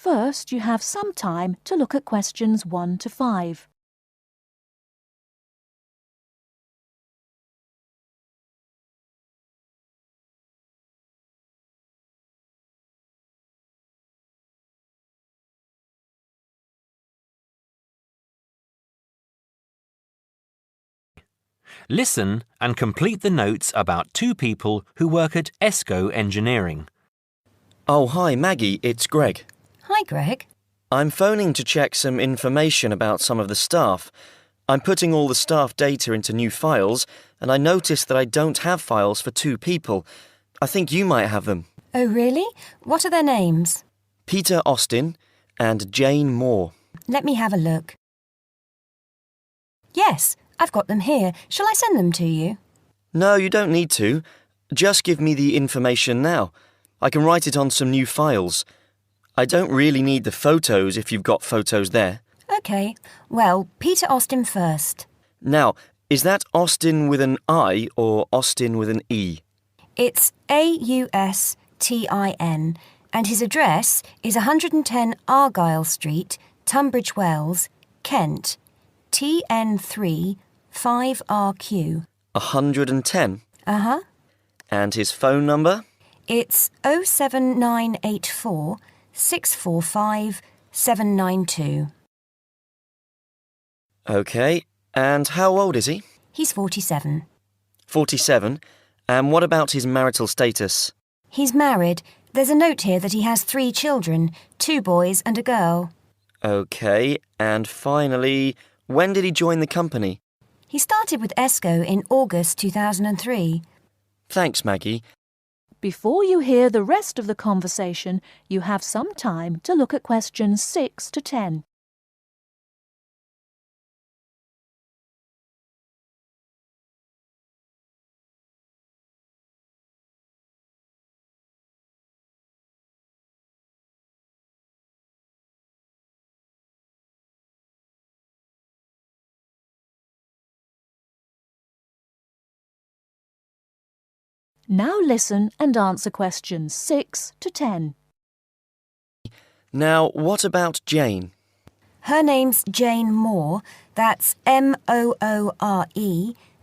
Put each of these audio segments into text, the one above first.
First, you have some time to look at questions 1 to 5. Listen and complete the notes about 2 people who work at ESCO Engineering. Oh, hi, Maggie, it's Greg. Hi, Greg. I'm phoning to check some information about some of the staff. I'm putting all the staff data into new files, and I noticed that I don't have files for 2 people. I think you might have them. Oh, really? What are their names? Peter Austin and Jane Moore. Let me have a look. Yes, I've got them here. Shall I send them to you? No, you don't need to. Just give me the information now. I can write it on some new files. I don't really need the photos if you've got photos there. OK. Well, Peter Austin first. Now, is that Austin with an I or Austin with an E? It's Austin, and his address is 110 Argyle Street, Tunbridge Wells, Kent, TN3 5RQ. 110? Uh-huh. And his phone number? It's 07984 645 792. OK. And how old is he? He's 47. 47. And what about his marital status? He's married. There's a note here that he has 3 children, 2 boys and a girl. OK. And finally, when did he join the company? He started with ESCO in August 2003. Thanks, Maggie. Before you hear the rest of the conversation, you have some time to look at questions 6 to 10. Now listen and answer questions 6 to 10. Now, what about Jane? Her name's Jane Moore, that's Moore,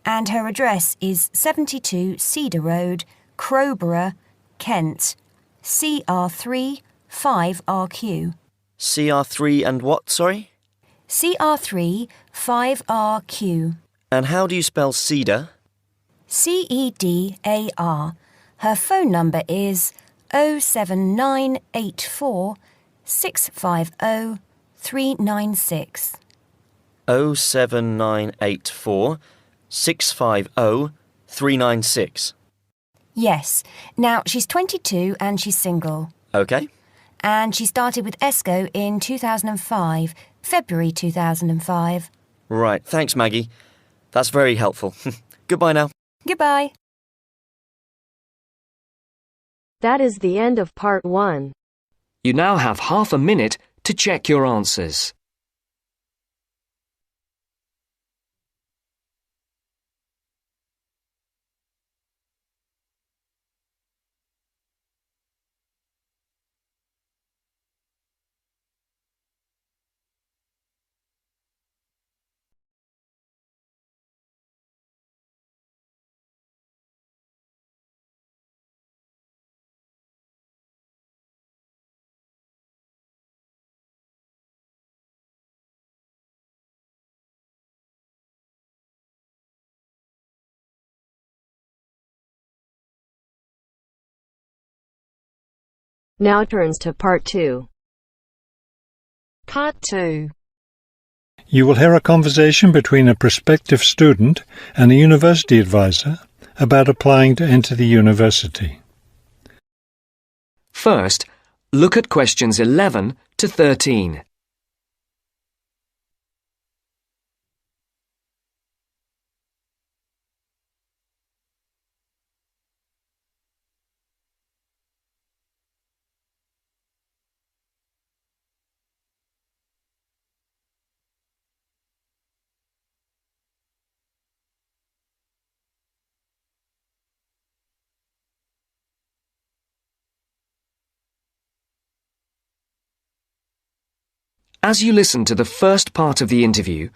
and her address is 72 Cedar Road, Crowborough, Kent, CR3 5RQ. CR3 and what, sorry? CR3 5RQ. And how do you spell cedar? CEDAR. Her phone number is 07984 650 396. 07984 650 396. Yes. Now, she's 22 and she's single. OK. And she started with ESCO in 2005, February 2005. Right, thanks, Maggie. That's very helpful. Goodbye now. Goodbye. That is the end of part 1. You now have half a minute to check your answers. Now turns to part 2. Part 2. You will hear a conversation between a prospective student and a university advisor about applying to enter the university. First, look at questions 11 to 13. As you listen to the first part of the interview,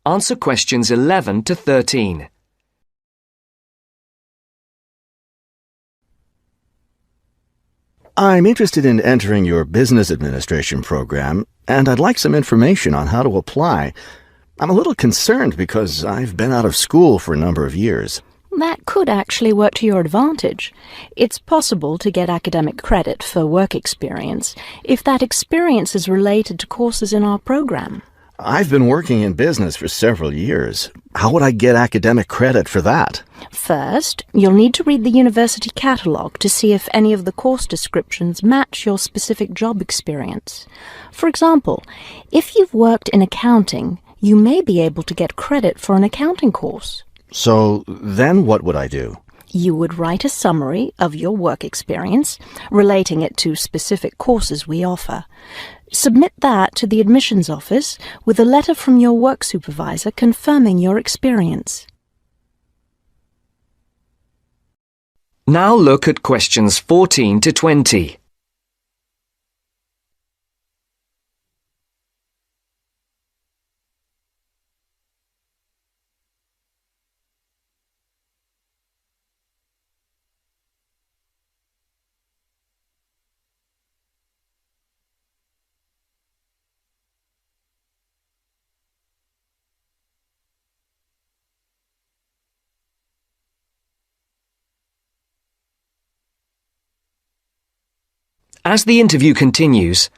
answer questions 11 to 13. I'm interested in entering your business administration program, and I'd like some information on how to apply. I'm a little concerned because I've been out of school for a number of years. That could actually work to your advantage. It's possible to get academic credit for work experience if that experience is related to courses in our program. I've been working in business for several years. How would I get academic credit for that? First, you'll need to read the university catalogue to see if any of the course descriptions match your specific job experience. For example, if you've worked in accounting, you may be able to get credit for an accounting course. So then what would I do? You would write a summary of your work experience, relating it to specific courses we offer. Submit that to the admissions office with a letter from your work supervisor confirming your experience. Now look at questions 14 to 20. As the interview continues,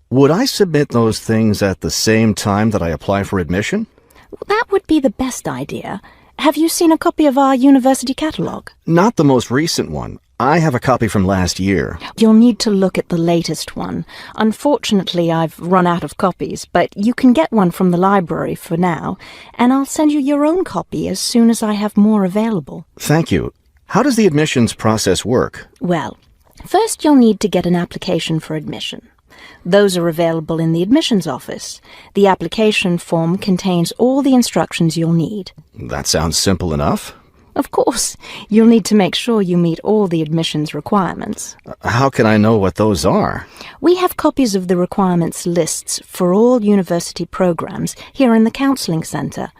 Would I submit those things at the same time that I apply for admission? That would be the best idea. Have you seen a copy of our university catalogue? Not the most recent one. I have a copy from last year. You'll need to look at the latest one. Unfortunately, I've run out of copies, but you can get one from the library for now, and I'll send you your own copy as soon as I have more available. Thank you. How does the admissions process work? Well, first you'll need to get an application for admission. Those are available in the admissions office. The application form contains all the instructions you'll need. That sounds simple enough. Of course, you'll need to make sure you meet all the admissions requirements. How can I know what those are? We have copies of the requirements lists for all university programs here in the counselling centre.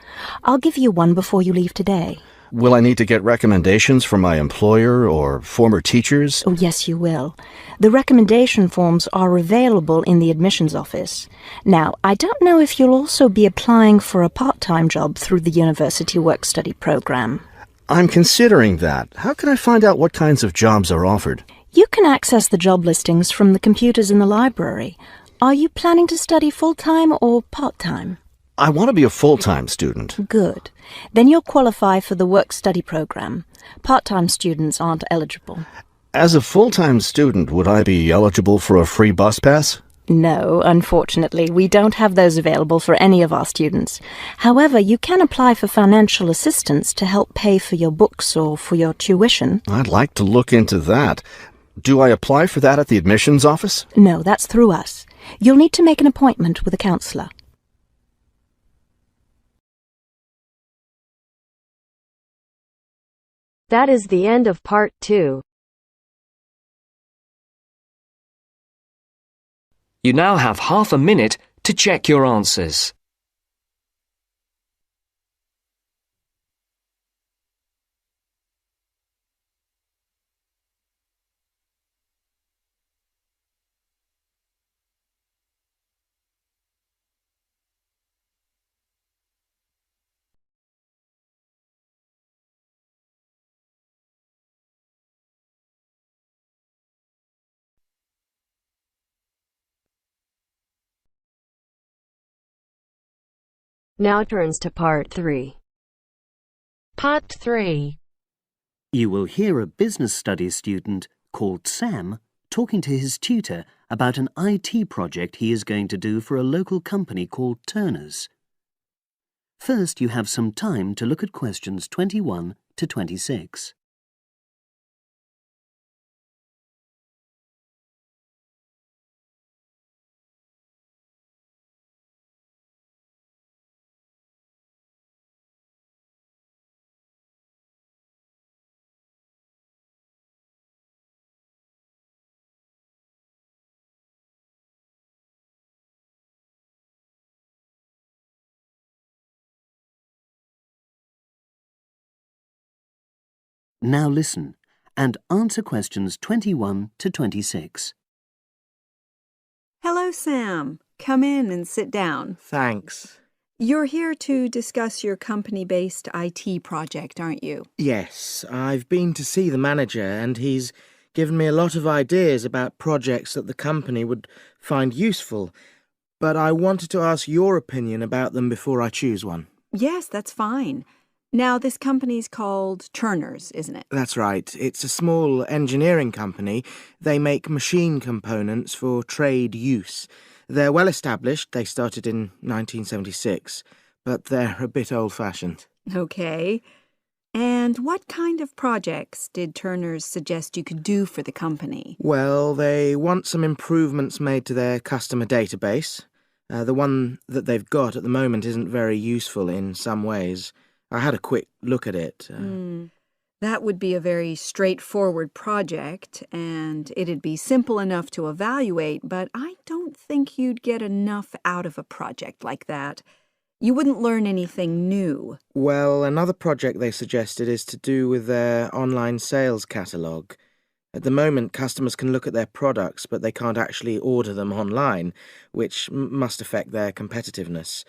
I'll give you one before you leave today. Will I need to get recommendations from my employer or former teachers? Oh, yes, you will. The recommendation forms are available in the admissions office. Now, I don't know if you'll also be applying for a part-time job through the university work-study program. I'm considering that. How can I find out what kinds of jobs are offered? You can access the job listings from the computers in the library. Are you planning to study full-time or part-time? I want to be a full-time student. Good. Then you'll qualify for the work-study program. Part-time students aren't eligible. As a full-time student, would I be eligible for a free bus pass? No, unfortunately, we don't have those available for any of our students. However, you can apply for financial assistance to help pay for your books or for your tuition. I'd like to look into that. Do I apply for that at the admissions office? No, that's through us. You'll need to make an appointment with a counsellor. That is the end of part 2. you now have half a minute to check your answers. Now turns to part 3. Part 3. You will hear a business studies student called Sam talking to his tutor about an IT project he is going to do for a local company called Turner's. First, you have some time to look at questions 21 to 26. Now listen and answer questions 21 to 26. Hello, Sam. Come in and sit down. Thanks. You're here to discuss your company-based IT project, aren't you? Yes, I've been to see the manager and he's given me a lot of ideas about projects that the company would find useful, but I wanted to ask your opinion about them before I choose one. Yes, that's fine. Now, this company's called Turner's, isn't it? That's right. It's a small engineering company. They make machine components for trade use. They're well established. They started in 1976, but they're a bit old-fashioned. Okay. And what kind of projects did Turner's suggest you could do for the company? Well, they want some improvements made to their customer database. The one that they've got at the moment isn't very useful in some ways. I had a quick look at it. That would be a very straightforward project, and it'd be simple enough to evaluate, but I don't think you'd get enough out of a project like that. You wouldn't learn anything new. Well, another project they suggested is to do with their online sales catalogue. At the moment, customers can look at their products, but they can't actually order them online, which must affect their competitiveness.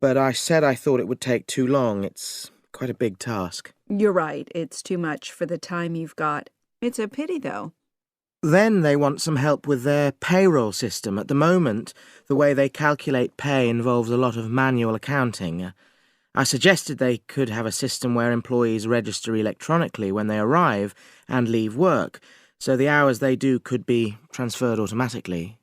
But I said I thought it would take too long. It's quite a big task. You're right. It's too much for the time you've got. It's a pity, though. Then they want some help with their payroll system. At the moment, the way they calculate pay involves a lot of manual accounting. I suggested they could have a system where employees register electronically when they arrive and leave work, so the hours they do could be transferred automatically.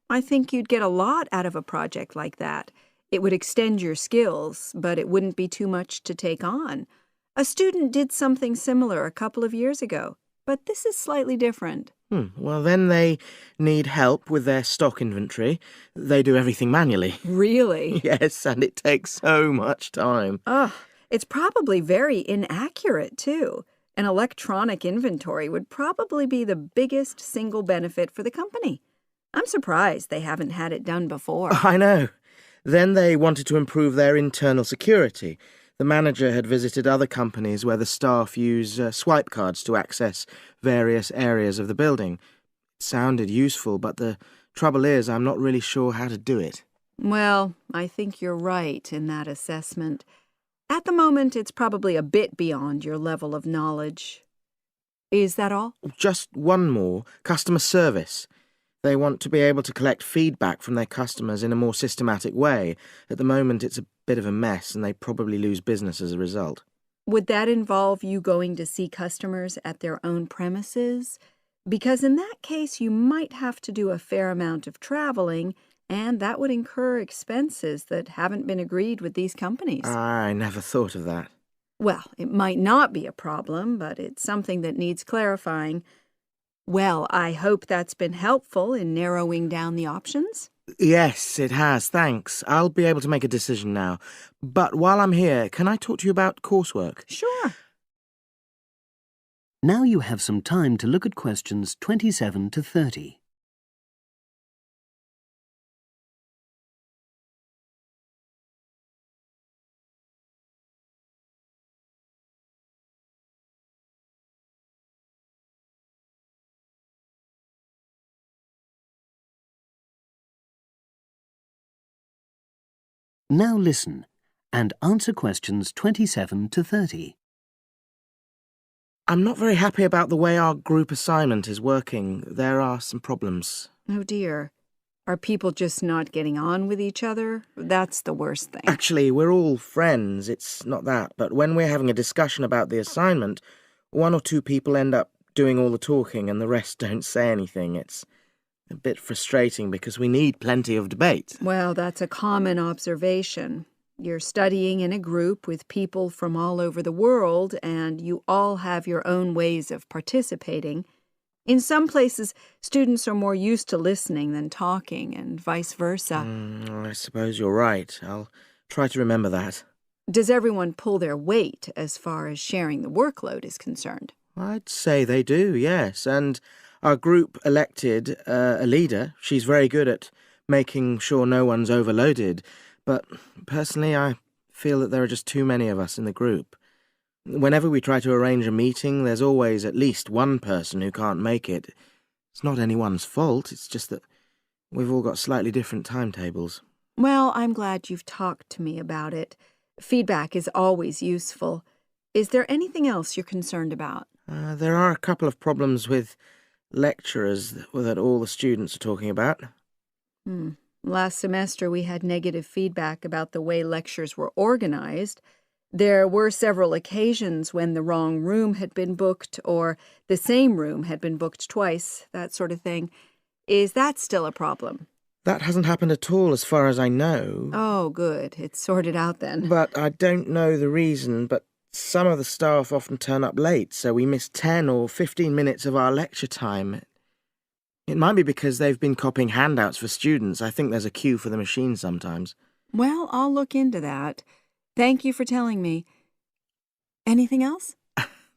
I think you'd get a lot out of a project like that. It would extend your skills, but it wouldn't be too much to take on. A student did something similar a couple of years ago, but this is slightly different. Well, then they need help with their stock inventory. They do everything manually. Really? Yes, and it takes so much time. It's probably very inaccurate, too. An electronic inventory would probably be the biggest single benefit for the company. I'm surprised they haven't had it done before. I know. Then they wanted to improve their internal security. The manager had visited other companies where the staff use swipe cards to access various areas of the building. It sounded useful, but the trouble is I'm not really sure how to do it. Well, I think you're right in that assessment. At the moment, it's probably a bit beyond your level of knowledge. Is that all? Just one more. Customer service. They want to be able to collect feedback from their customers in a more systematic way. At the moment, it's a bit of a mess, and they probably lose business as a result. Would that involve you going to see customers at their own premises? Because in that case, you might have to do a fair amount of traveling, and that would incur expenses that haven't been agreed with these companies. I never thought of that. Well, it might not be a problem, but it's something that needs clarifying. Well, I hope that's been helpful in narrowing down the options. Yes, it has, thanks. I'll be able to make a decision now. But while I'm here, can I talk to you about coursework? Sure. Now you have some time to look at questions 27 to 30. Now listen and answer questions 27 to 30. I'm not very happy about the way our group assignment is working. There are some problems. Oh dear. Are people just not getting on with each other? That's the worst thing. Actually, we're all friends. It's not that. But when we're having a discussion about the assignment, one or two people end up doing all the talking and the rest don't say anything. It's a bit frustrating because we need plenty of debate. Well, that's a common observation. You're studying in a group with people from all over the world, and you all have your own ways of participating. In some places, students are more used to listening than talking, and vice versa. I suppose you're right. I'll try to remember that. Does everyone pull their weight as far as sharing the workload is concerned? I'd say they do, yes. And our group elected a leader. She's very good at making sure no one's overloaded. But personally, I feel that there are just too many of us in the group. Whenever we try to arrange a meeting, there's always at least one person who can't make it. It's not anyone's fault, it's just that we've all got slightly different timetables. Well, I'm glad you've talked to me about it. Feedback is always useful. Is there anything else you're concerned about? There are a couple of problems with lecturers that all the students are talking about. Last semester we had negative feedback about the way lectures were organized. There were several occasions when the wrong room had been booked or the same room had been booked twice, that sort of thing. Is that still a problem? That hasn't happened at all as far as I know. Oh, good. It's sorted out then. But I don't know the reason, but some of the staff often turn up late, so we miss 10 or 15 minutes of our lecture time. It might be because they've been copying handouts for students. I think there's a queue for the machine sometimes. Well, I'll look into that. Thank you for telling me. Anything else?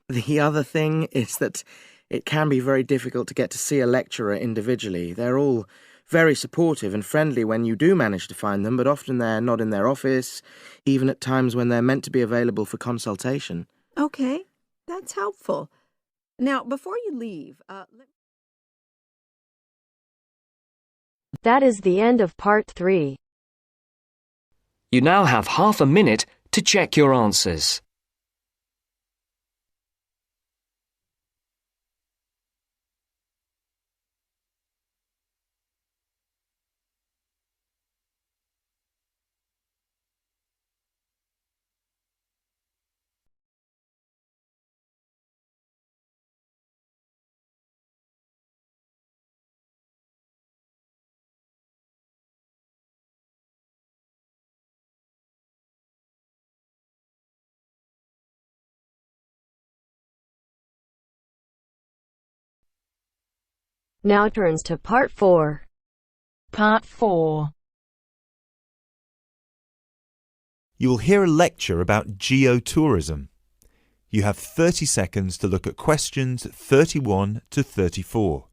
The other thing is that it can be very difficult to get to see a lecturer individually. They're all very supportive and friendly when you do manage to find them, but often they're not in their office, even at times when they're meant to be available for consultation. Okay, that's helpful. Now, before you leave, That is the end of part 3. You now have half a minute to check your answers. Now turns to part 4. Part 4. You will hear a lecture about geotourism. You have 30 seconds to look at questions 31 to 34.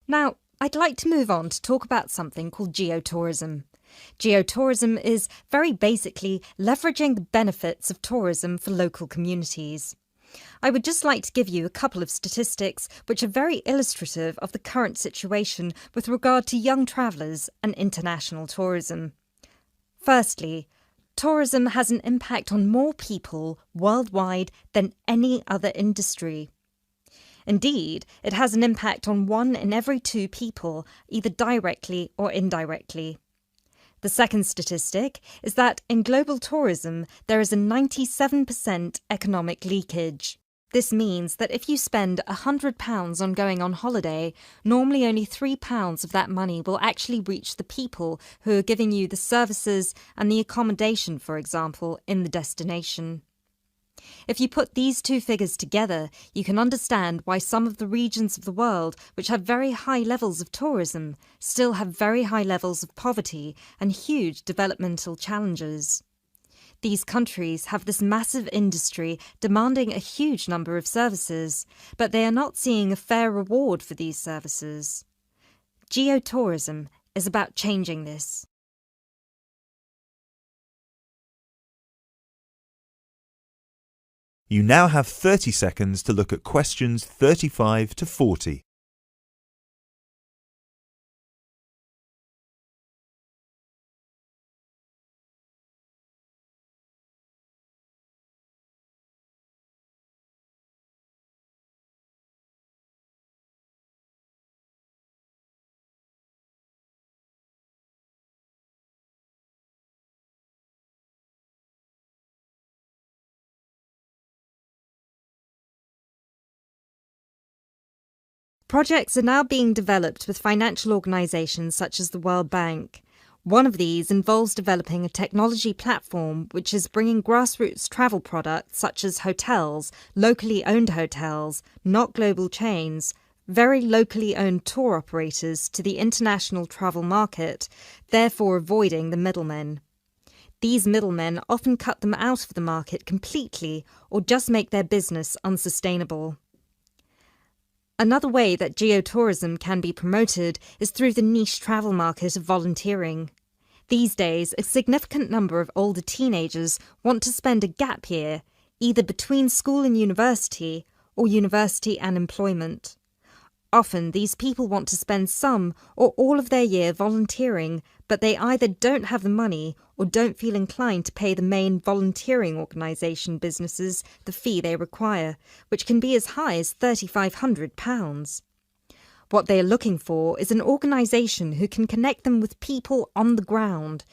Now, I'd like to move on to talk about something called geotourism. Geotourism is very basically leveraging the benefits of tourism for local communities. I would just like to give you a couple of statistics which are very illustrative of the current situation with regard to young travellers and international tourism. Firstly, tourism has an impact on more people worldwide than any other industry. Indeed, it has an impact on 1 in every 2 people, either directly or indirectly. The second statistic is that in global tourism, there is a 97% economic leakage. This means that if you spend £100 on going on holiday, normally only £3 of that money will actually reach the people who are giving you the services and the accommodation, for example, in the destination. If you put these two figures together, you can understand why some of the regions of the world which have very high levels of tourism still have very high levels of poverty and huge developmental challenges. These countries have this massive industry demanding a huge number of services, but they are not seeing a fair reward for these services. Geotourism is about changing this. You now have 30 seconds to look at questions 35 to 40. Projects are now being developed with financial organisations such as the World Bank. One of these involves developing a technology platform which is bringing grassroots travel products such as hotels, locally owned hotels, not global chains, very locally owned tour operators to the international travel market, therefore avoiding the middlemen. These middlemen often cut them out of the market completely or just make their business unsustainable. Another way that geotourism can be promoted is through the niche travel market of volunteering. These days, a significant number of older teenagers want to spend a gap year, either between school and university or university and employment. Often, these people want to spend some or all of their year volunteering, but they either don't have the money or don't feel inclined to pay the main volunteering organisation businesses the fee they require, which can be as high as £3,500. What they are looking for is an organisation who can connect them with people on the ground,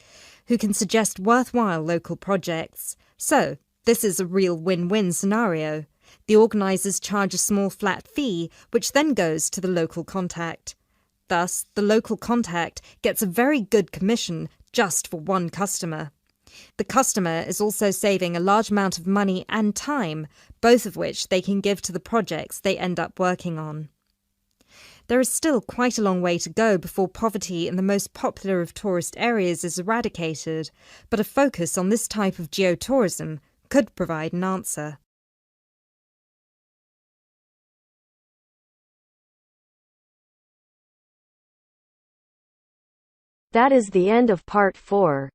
who can suggest worthwhile local projects. So, this is a real win-win scenario. The organisers charge a small flat fee, which then goes to the local contact. Thus, the local contact gets a very good commission just for one customer. The customer is also saving a large amount of money and time, both of which they can give to the projects they end up working on. There is still quite a long way to go before poverty in the most popular of tourist areas is eradicated, but a focus on this type of geotourism could provide an answer. That is the end of part 4.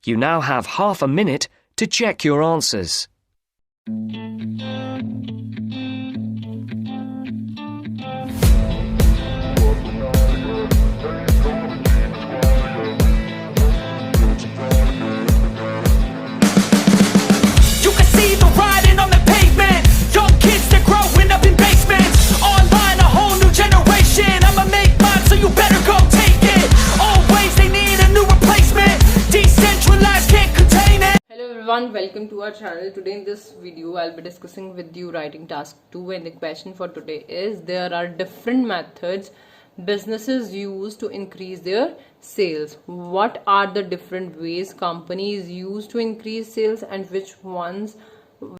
You now have half a minute to check your answers. Welcome to our channel. Today in this video I'll be discussing with you writing task 2, and the question for today is there are different methods businesses use to increase their sales. What are the different ways companies use to increase sales and which ones